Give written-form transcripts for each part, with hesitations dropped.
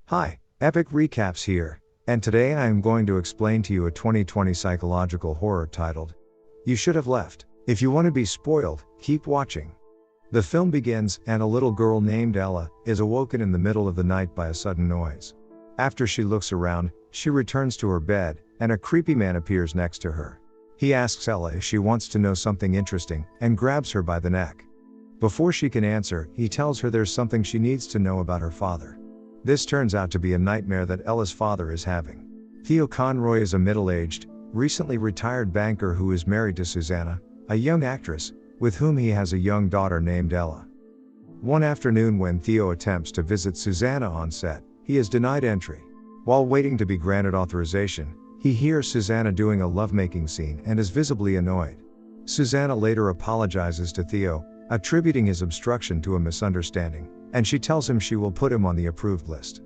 Hi, Epic Recaps here, and today I am going to explain to you a 2020 psychological horror titled, You Should Have Left. If you want to be spoiled, keep watching. The film begins, and a little girl named Ella is awoken in the middle of the night by a sudden noise. After she looks around, she returns to her bed, and a creepy man appears next to her. He asks Ella if she wants to know something interesting, and grabs her by the neck. Before she can answer, he tells her there's something she needs to know about her father. This turns out to be a nightmare that Ella's father is having. Theo Conroy is a middle-aged, recently retired banker who is married to Susanna, a young actress, with whom he has a young daughter named Ella. One afternoon when Theo attempts to visit Susanna on set, he is denied entry. While waiting to be granted authorization, he hears Susanna doing a lovemaking scene and is visibly annoyed. Susanna later apologizes to Theo, attributing his obstruction to a misunderstanding, and she tells him she will put him on the approved list.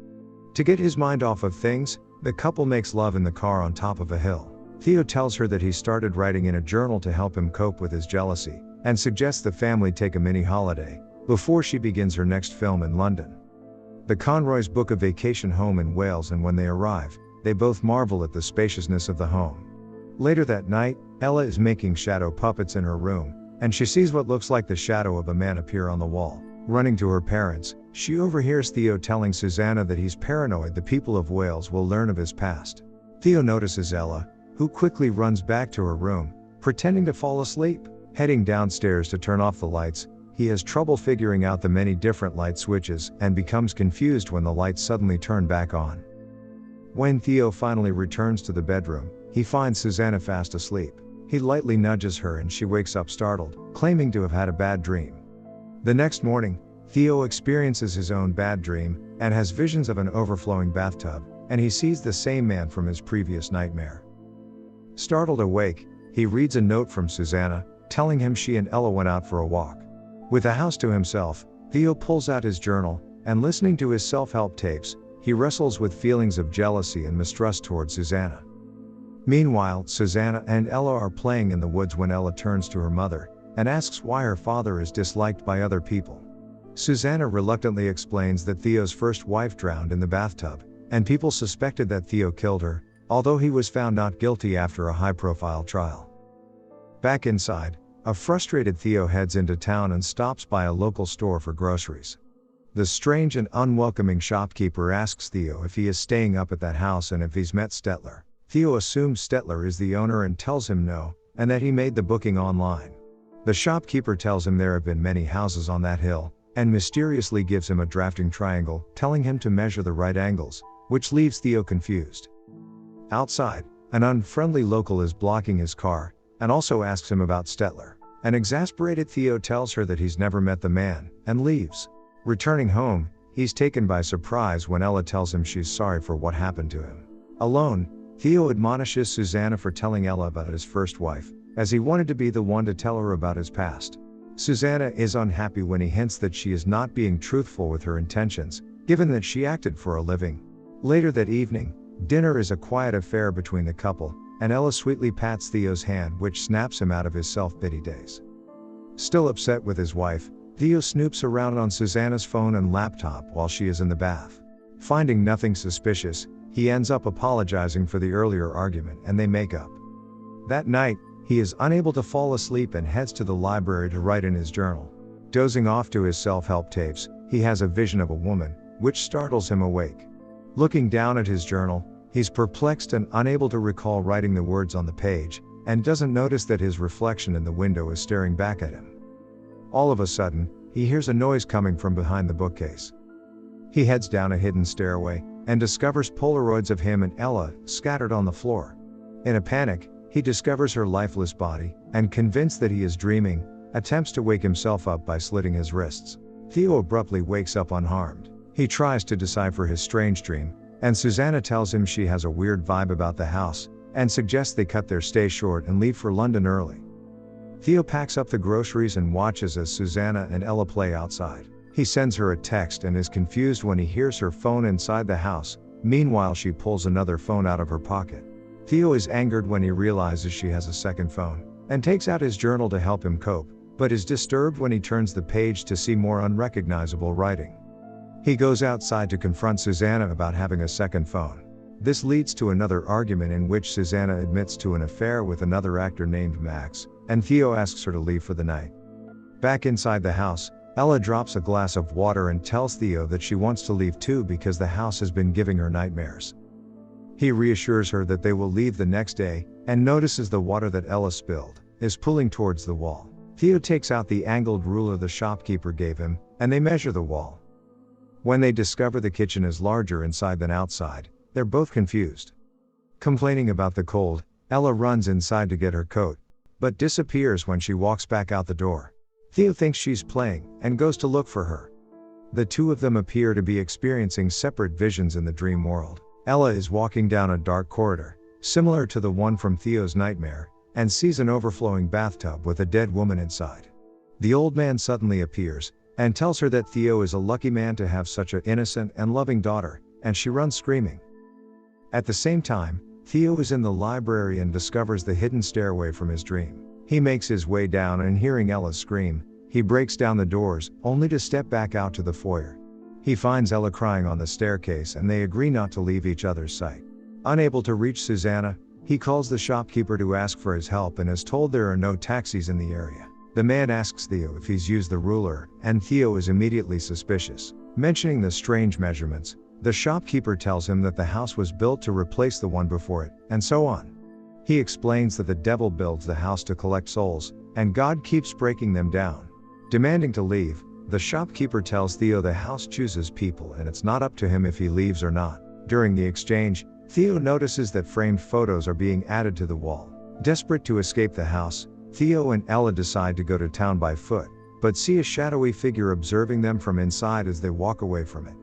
To get his mind off of things, the couple makes love in the car on top of a hill. Theo tells her that he started writing in a journal to help him cope with his jealousy, and suggests the family take a mini holiday, before she begins her next film in London. The Conroys book a vacation home in Wales, and when they arrive, they both marvel at the spaciousness of the home. Later that night, Ella is making shadow puppets in her room, and she sees what looks like the shadow of a man appear on the wall. Running to her parents, she overhears Theo telling Susanna that he's paranoid the people of Wales will learn of his past. Theo notices Ella, who quickly runs back to her room, pretending to fall asleep. Heading downstairs to turn off the lights, he has trouble figuring out the many different light switches and becomes confused when the lights suddenly turn back on. When Theo finally returns to the bedroom, he finds Susanna fast asleep. He lightly nudges her and she wakes up startled, claiming to have had a bad dream. The next morning, Theo experiences his own bad dream, and has visions of an overflowing bathtub, and he sees the same man from his previous nightmare. Startled awake, he reads a note from Susanna, telling him she and Ella went out for a walk. With the house to himself, Theo pulls out his journal, and listening to his self-help tapes, he wrestles with feelings of jealousy and mistrust towards Susanna. Meanwhile, Susanna and Ella are playing in the woods when Ella turns to her mother, and asks why her father is disliked by other people. Susanna reluctantly explains that Theo's first wife drowned in the bathtub, and people suspected that Theo killed her, although he was found not guilty after a high-profile trial. Back inside, a frustrated Theo heads into town and stops by a local store for groceries. The strange and unwelcoming shopkeeper asks Theo if he is staying up at that house and if he's met Stetler. Theo assumes Stetler is the owner and tells him no, and that he made the booking online. The shopkeeper tells him there have been many houses on that hill, and mysteriously gives him a drafting triangle, telling him to measure the right angles, which leaves Theo confused. Outside, an unfriendly local is blocking his car, and also asks him about Stetler. An exasperated Theo tells her that he's never met the man, and leaves. Returning home, he's taken by surprise when Ella tells him she's sorry for what happened to him. Alone, Theo admonishes Susanna for telling Ella about his first wife, as he wanted to be the one to tell her about his past. Susanna is unhappy when he hints that she is not being truthful with her intentions, given that she acted for a living. Later that evening, dinner is a quiet affair between the couple, and Ella sweetly pats Theo's hand, which snaps him out of his self-pity days. Still upset with his wife, Theo snoops around on Susanna's phone and laptop while she is in the bath. Finding nothing suspicious, he ends up apologizing for the earlier argument and they make up. That night, he is unable to fall asleep and heads to the library to write in his journal. Dozing off to his self-help tapes, he has a vision of a woman, which startles him awake. Looking down at his journal, he's perplexed and unable to recall writing the words on the page, and doesn't notice that his reflection in the window is staring back at him. All of a sudden, he hears a noise coming from behind the bookcase. He heads down a hidden stairway, and discovers Polaroids of him and Ella scattered on the floor. In a panic, he discovers her lifeless body, and convinced that he is dreaming, attempts to wake himself up by slitting his wrists. Theo abruptly wakes up unharmed. He tries to decipher his strange dream, and Susanna tells him she has a weird vibe about the house, and suggests they cut their stay short and leave for London early. Theo packs up the groceries and watches as Susanna and Ella play outside. He sends her a text and is confused when he hears her phone inside the house. Meanwhile, she pulls another phone out of her pocket. Theo is angered when he realizes she has a second phone, and takes out his journal to help him cope, but is disturbed when he turns the page to see more unrecognizable writing. He goes outside to confront Susanna about having a second phone. This leads to another argument in which Susanna admits to an affair with another actor named Max, and Theo asks her to leave for the night. Back inside the house, Ella drops a glass of water and tells Theo that she wants to leave too because the house has been giving her nightmares. He reassures her that they will leave the next day, and notices the water that Ella spilled is pulling towards the wall. Theo takes out the angled ruler the shopkeeper gave him, and they measure the wall. When they discover the kitchen is larger inside than outside, they're both confused. Complaining about the cold, Ella runs inside to get her coat, but disappears when she walks back out the door. Theo thinks she's playing, and goes to look for her. The two of them appear to be experiencing separate visions in the dream world. Ella is walking down a dark corridor, similar to the one from Theo's nightmare, and sees an overflowing bathtub with a dead woman inside. The old man suddenly appears, and tells her that Theo is a lucky man to have such an innocent and loving daughter, and she runs screaming. At the same time, Theo is in the library and discovers the hidden stairway from his dream. He makes his way down and hearing Ella scream, he breaks down the doors, only to step back out to the foyer. He finds Ella crying on the staircase and they agree not to leave each other's sight. Unable to reach Susanna, he calls the shopkeeper to ask for his help and is told there are no taxis in the area. The man asks Theo if he's used the ruler, and Theo is immediately suspicious. Mentioning the strange measurements, the shopkeeper tells him that the house was built to replace the one before it, and so on. He explains that the devil builds the house to collect souls, and God keeps breaking them down. Demanding to leave, the shopkeeper tells Theo the house chooses people and it's not up to him if he leaves or not. During the exchange, Theo notices that framed photos are being added to the wall. Desperate to escape the house, Theo and Ella decide to go to town by foot, but see a shadowy figure observing them from inside as they walk away from it.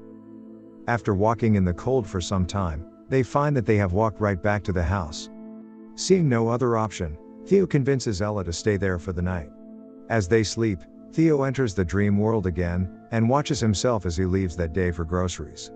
After walking in the cold for some time, they find that they have walked right back to the house. Seeing no other option, Theo convinces Ella to stay there for the night. As they sleep, Theo enters the dream world again, and watches himself as he leaves that day for groceries.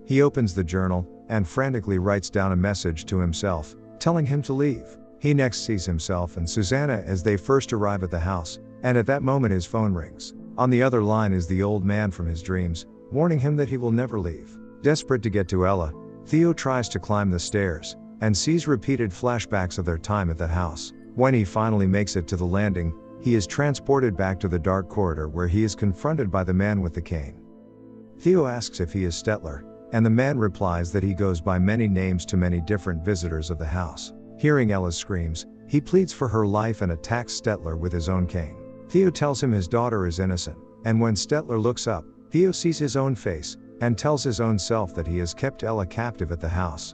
He opens the journal, and frantically writes down a message to himself, telling him to leave. He next sees himself and Susanna as they first arrive at the house, and at that moment his phone rings. On the other line is the old man from his dreams, warning him that he will never leave. Desperate to get to Ella, Theo tries to climb the stairs, and sees repeated flashbacks of their time at that house. When he finally makes it to the landing, he is transported back to the dark corridor where he is confronted by the man with the cane. Theo asks if he is Stettler, and the man replies that he goes by many names to many different visitors of the house. Hearing Ella's screams, he pleads for her life and attacks Stettler with his own cane. Theo tells him his daughter is innocent, and when Stettler looks up, Theo sees his own face, and tells his own self that he has kept Ella captive at the house.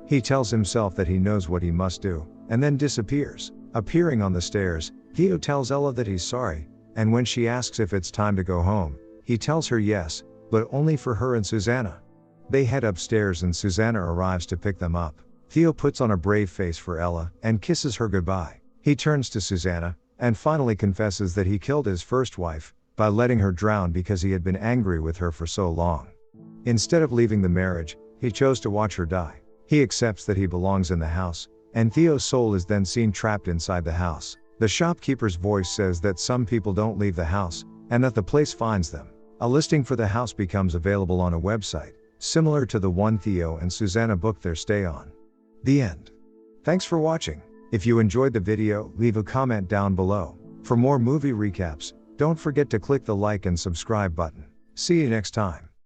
He tells himself that he knows what he must do, and then disappears. Appearing on the stairs, Theo tells Ella that he's sorry, and when she asks if it's time to go home, he tells her yes, but only for her and Susanna. They head upstairs and Susanna arrives to pick them up. Theo puts on a brave face for Ella, and kisses her goodbye. He turns to Susanna, and finally confesses that he killed his first wife, by letting her drown because he had been angry with her for so long. Instead of leaving the marriage, he chose to watch her die. He accepts that he belongs in the house, and Theo's soul is then seen trapped inside the house. The shopkeeper's voice says that some people don't leave the house, and that the place finds them. A listing for the house becomes available on a website, similar to the one Theo and Susanna booked their stay on. The end. Thanks for watching. If you enjoyed the video, leave a comment down below. For more movie recaps, don't forget to click the like and subscribe button. See you next time.